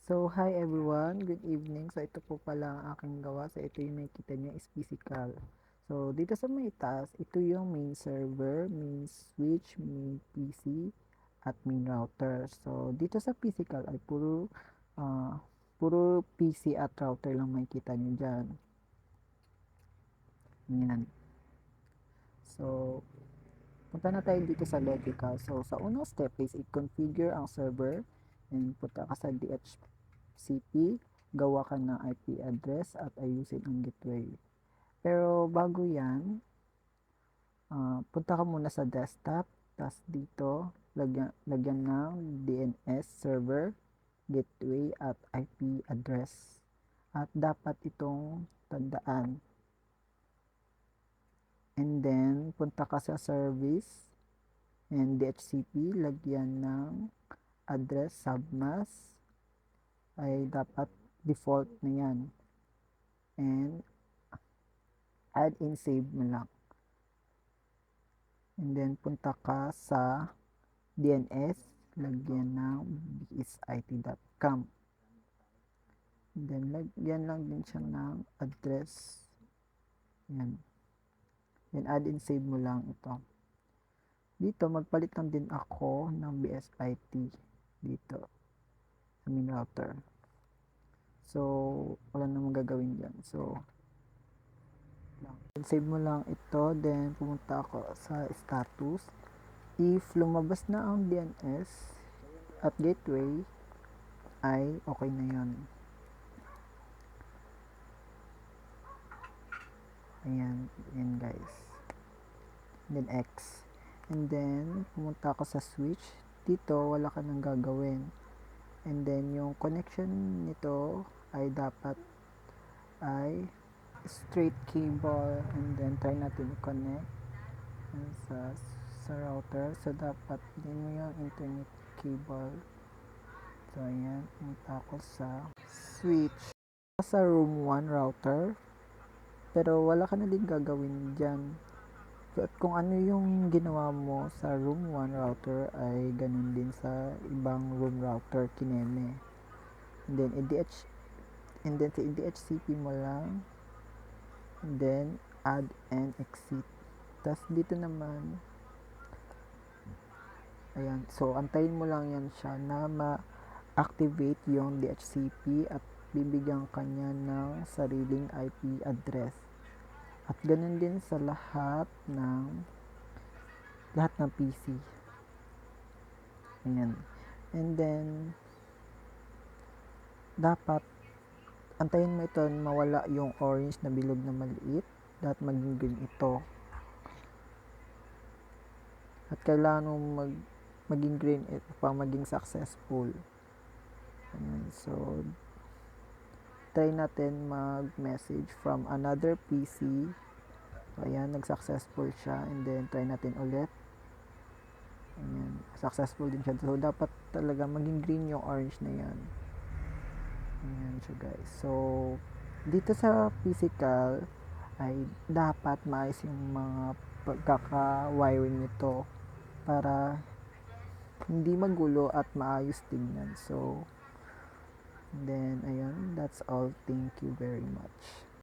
So, hi everyone. Good evening. So, ito po pala ang aking gawa. So, ito yung nakikita niya is physical. So, dito sa may taas, ito yung main server, main switch, main PC, at main router. So, dito sa physical ay puro PC at router lang makikita niyo dyan. Yan. So, punta na tayo dito sa logical. So, sa unang step is i-configure ang server and punta ka sa DHCP, gawa ka ng IP address at ayusin ang gateway. Pero bago yan, punta ka muna sa desktop, tapos dito, lagyan ng DNS server, gateway at IP address. At dapat itong tandaan. And then, punta ka sa service and DHCP, lagyan ng address submask ay dapat default na yan. And add in save mo lang. And then punta ka sa DNS, lagyan ng bsit.com. And then lagyan lang din siya ng address. Yan. Then add in save mo lang ito. Dito magpalit lang din ako ng BSIT dito sa main router. So, wala namang gagawin dyan. So, save mo lang ito. Then, pumunta ako sa status. If lumabas na ang DNS at gateway, ay okay na yun. Ayan. Ayan guys. Then, X. And then, pumunta ako sa switch. Dito, wala ka nang gagawin. And then, yung connection nito ay dapat ay straight cable, and then try natin i-connect sa router. So dapat din mo yung internet cable. So ayan, punta ako sa switch sa room 1 router, pero wala ka na din gagawin dyan. So, at kung ano yung ginawa mo sa room 1 router ay ganun din sa ibang room router kineme. And then sa DHCP mo lang, and then add and exit. Tapos dito naman, ayan, so antayin mo lang yan siya na ma-activate yung DHCP at bibigyan kanya ng sariling IP address. At ganun din sa lahat ng PC. Ayan. And then dapat antayin mo ito mawala yung orange na bilog na maliit. Dapat maging green ito. At kailangan mo maging green ito para maging successful. Ayan. So, try natin mag-message from another PC. So, ayan, nag-successful siya. And then, try natin ulit. Ayan, successful din siya. So, dapat talaga maging green yung orange na yan. Ayan siya guys. So, dito sa physical ay dapat maayos yung mga pagkaka-wiring nito para hindi magulo at maayos tingnan. So, then, ayun, that's all. Thank you very much.